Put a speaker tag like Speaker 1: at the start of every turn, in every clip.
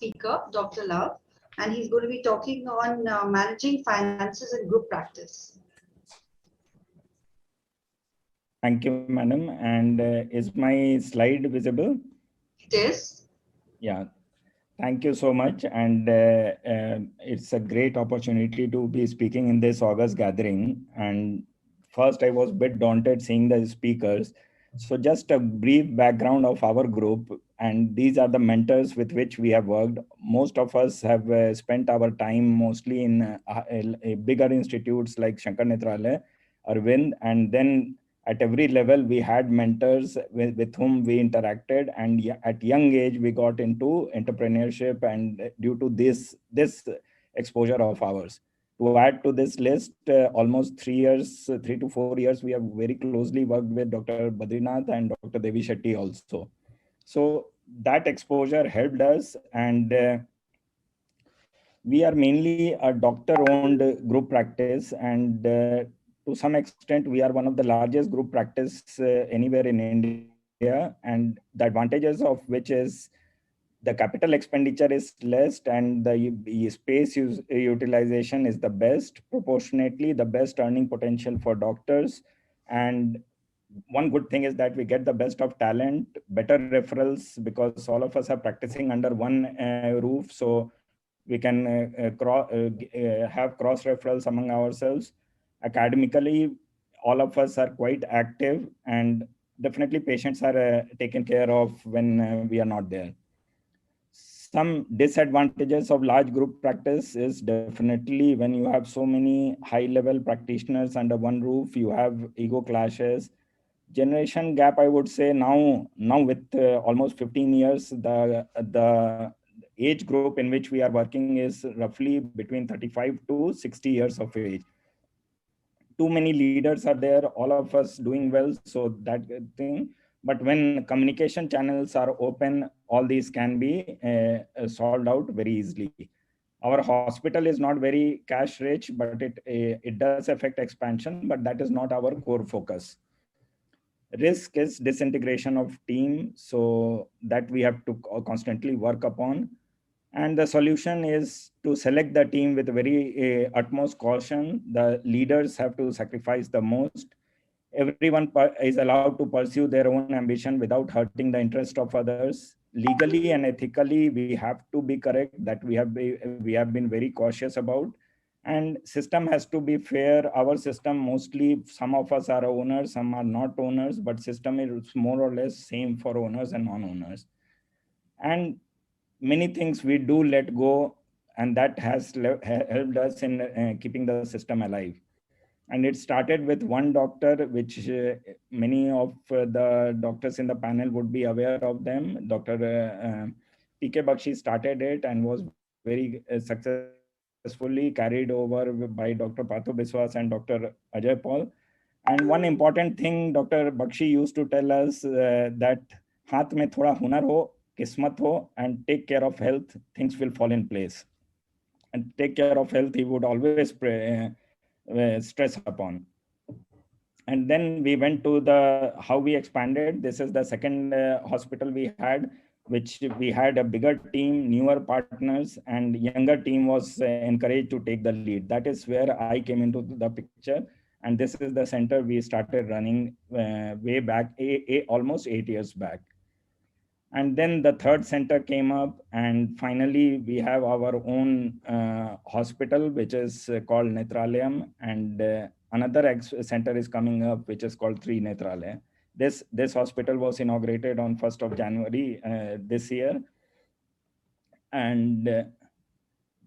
Speaker 1: speaker, Dr. Love, and he's going to be talking on managing finances in group practice.
Speaker 2: Thank you, madam. And is my slide visible?
Speaker 1: It is.
Speaker 2: Yeah, thank you so much. And it's a great opportunity to be speaking in this August gathering. And first, I was a bit daunted seeing the speakers. So, just a brief background of our group. And these are the mentors with which we have worked. Most of us have spent our time mostly in bigger institutes like Shankar Netralaya, Arvind, and then at every level we had mentors with whom we interacted, and at young age we got into entrepreneurship, and due to this exposure of ours, to add to this list, almost 3 years, 3 to 4 years, we have very closely worked with Dr. Badrinath and Dr. Devi Shetty also. So that exposure helped us, and we are mainly a doctor-owned group practice, and to some extent, we are one of the largest group practice anywhere in India. And the advantages of which is the capital expenditure is less, and the space utilization is the best, proportionately the best earning potential for doctors. And one good thing is that we get the best of talent, better referrals, because all of us are practicing under one roof. So we can have cross referrals among ourselves. Academically, all of us are quite active, and definitely patients are taken care of when we are not there. Some disadvantages of large group practice is definitely when you have so many high level practitioners under one roof, you have ego clashes, generation gap. I would say now with almost 15 years, the age group in which we are working is roughly between 35 to 60 years of age. Too many leaders are there, all of us doing well, so that thing. But when communication channels are open, all these can be solved out very easily. Our hospital is not very cash rich, but it does affect expansion, but that is not our core focus. Risk is disintegration of team, so that we have to constantly work upon. And the solution is to select the team with very utmost caution. The leaders have to sacrifice the most. Everyone is allowed to pursue their own ambition without hurting the interest of others. Legally and ethically, we have to be correct, that we have been very cautious about. And system has to be fair. Our system, mostly some of us are owners, some are not owners, but system is more or less same for owners and non-owners. And many things we do let go, and that has helped us in keeping the system alive. And it started with one doctor, which many of the doctors in the panel would be aware of them. Dr. PK Bakshi started it and was very successfully carried over by Dr. Parthu Biswas and Dr. Ajay Paul. And one important thing Dr. Bakshi used to tell us, that हाथ में थोड़ा हुनर हो, किस्मत हो, and take care of health, things will fall in place. And take care of health, he would always stress upon. And then we went to the how we expanded. This is the second hospital we had, which we had a bigger team, newer partners, and younger team was encouraged to take the lead. That is where I came into the picture. And this is the center we started running way back, almost 8 years back. And then the third center came up, and finally we have our own hospital, which is called Netralayam. And another center is coming up, which is called Tri Netralaya. This hospital was inaugurated on 1st of January this year. And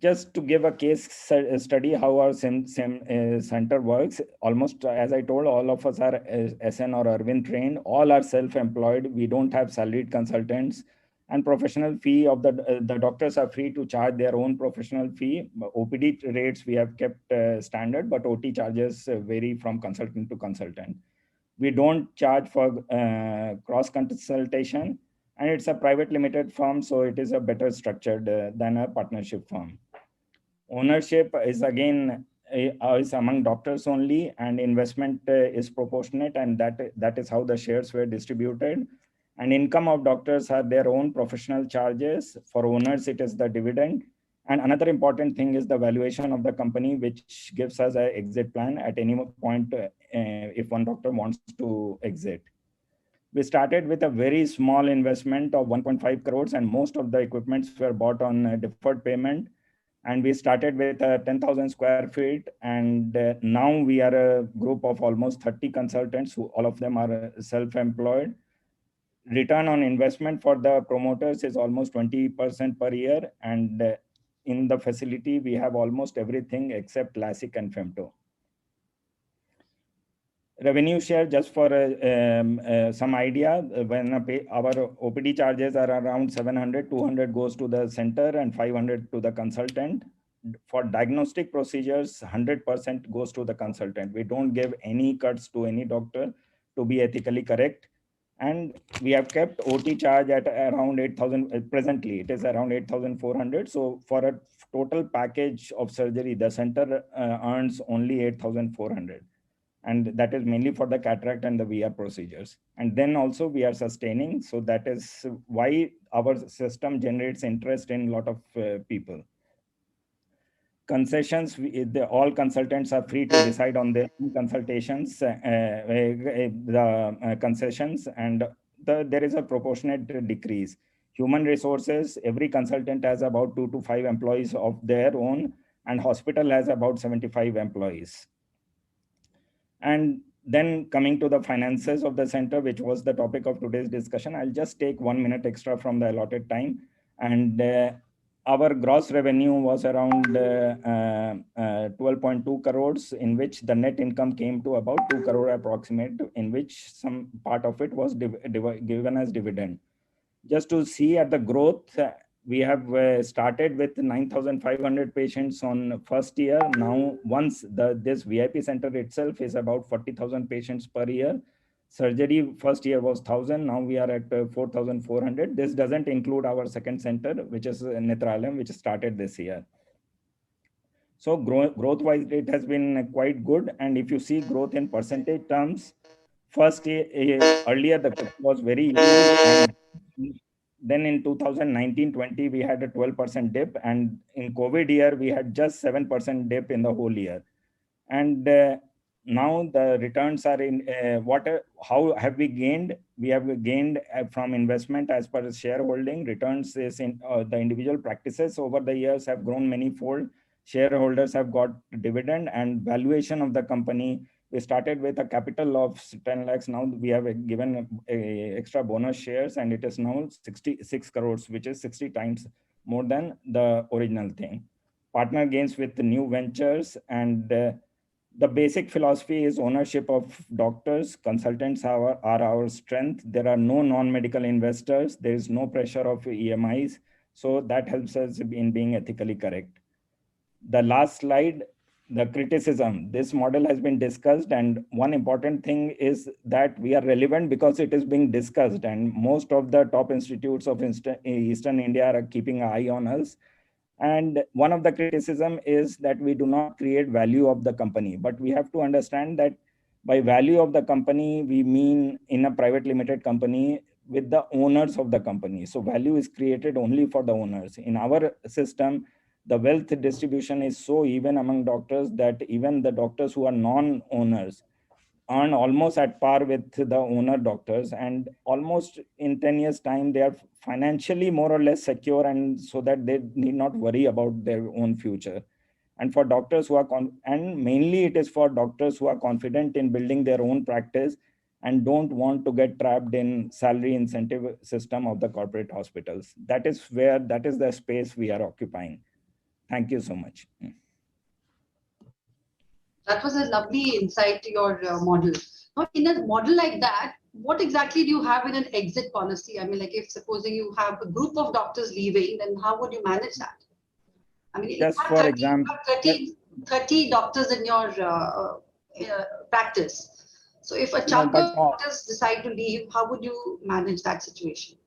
Speaker 2: just to give a case study how our center works, almost as I told, all of us are SN or Arvind trained, all are self-employed. We don't have salaried consultants. And professional fee of the doctors are free to charge their own professional fee. OPD rates we have kept standard, but OT charges vary from consultant to consultant. We don't charge for cross consultation, and it's a private limited firm, so it is a better structured than a partnership firm. Ownership is again is among doctors only, and investment is proportionate, and that is how the shares were distributed. And income of doctors are their own professional charges. For owners, it is the dividend. And another important thing is the valuation of the company, which gives us an exit plan at any point if one doctor wants to exit. We started with a very small investment of 1.5 crores, and most of the equipments were bought on deferred payment. And we started with 10,000 square feet. And now we are a group of almost 30 consultants who all of them are self-employed. Return on investment for the promoters is almost 20% per year. And in the facility, we have almost everything except LASIK and Femto. Revenue share, just for some idea, when our OPD charges are around 700, 200 goes to the center and 500 to the consultant. For diagnostic procedures, 100% goes to the consultant. We don't give any cuts to any doctor, to be ethically correct. And we have kept OT charge at around 8,000. Presently, it is around 8,400. So for a total package of surgery, the center earns only 8,400. And that is mainly for the cataract and the VR procedures. And then also we are sustaining. So that is why our system generates interest in a lot of people. Concessions, all consultants are free to decide on their consultations, the concessions, and there is a proportionate decrease. Human resources, every consultant has about 2 to 5 employees of their own, and hospital has about 75 employees. And then coming to the finances of the center, which was the topic of today's discussion, I'll just take 1 minute extra from the allotted time. And our gross revenue was around 12.2 crores, in which the net income came to about 2 crore approximate, in which some part of it was given as dividend. Just to see at the growth, we have started with 9,500 patients on first year. Now, once this VIP center itself is about 40,000 patients per year. Surgery first year was 1,000. Now we are at 4,400. This doesn't include our second center, which is Netralayam, which started this year. So growth-wise, it has been quite good. And if you see growth in percentage terms, first year, earlier the growth was very huge. And then in 2019-20, we had a 12% dip. And in COVID year, we had just 7% dip in the whole year. And now the returns are in how have we gained? We have gained from investment as per shareholding. Returns is in the individual practices over the years have grown many-fold. Shareholders have got dividend, and valuation of the company. We started with a capital of 10 lakhs. Now we have given a extra bonus shares, and it is now 66 crores, which is 60 times more than the original thing. Partner gains with the new ventures, and the basic philosophy is ownership of doctors. Consultants are our strength. There are no non-medical investors. There is no pressure of EMIs. So that helps us in being ethically correct. The last slide, the criticism. This model has been discussed, and one important thing is that we are relevant because it is being discussed, and most of the top institutes of Eastern India are keeping an eye on us. And one of the criticism is that we do not create value of the company, but we have to understand that by value of the company, we mean in a private limited company with the owners of the company. So value is created only for the owners. In our system, the wealth distribution is so even among doctors that even the doctors who are non-owners earn almost at par with the owner doctors, and almost in 10 years time they are financially more or less secure, and so that they need not worry about their own future. And for doctors who are and mainly it is for doctors who are confident in building their own practice and don't want to get trapped in salary incentive system of the corporate hospitals. That is the space we are occupying. Thank you so much.
Speaker 1: That was a lovely insight to your model. Now, in a model like that, what exactly do you have in an exit policy? I mean, like if supposing you have a group of doctors leaving, then how would you manage that? I mean,
Speaker 2: just for example,
Speaker 1: 30 doctors in your practice. So if a chunk of doctors decide to leave, how would you manage that situation?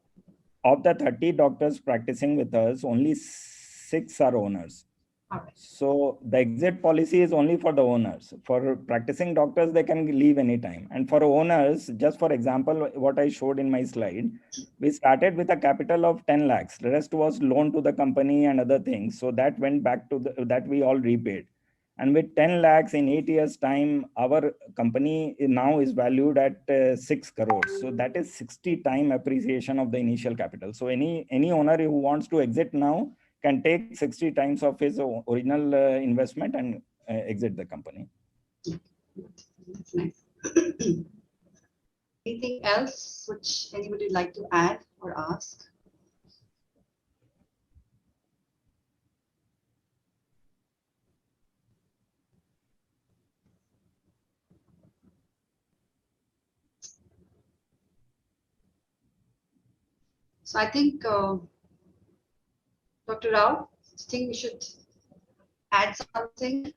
Speaker 2: Of the 30 doctors practicing with us, only 6 are owners.
Speaker 1: All right.
Speaker 2: So the exit policy is only for the owners. For practicing doctors, they can leave anytime. And for owners, just for example, what I showed in my slide, we started with a capital of 10 lakhs. The rest was loan to the company and other things. So that went back to that we all repaid. And with 10 lakhs in 8 years time, our company now is valued at 6 crores. So that is 60 time appreciation of the initial capital. So any owner who wants to exit now can take 60 times of his original investment and exit the company.
Speaker 1: That's nice. Anything else which anybody would like to add or ask? So I think, Dr. Rao, I think we should add something.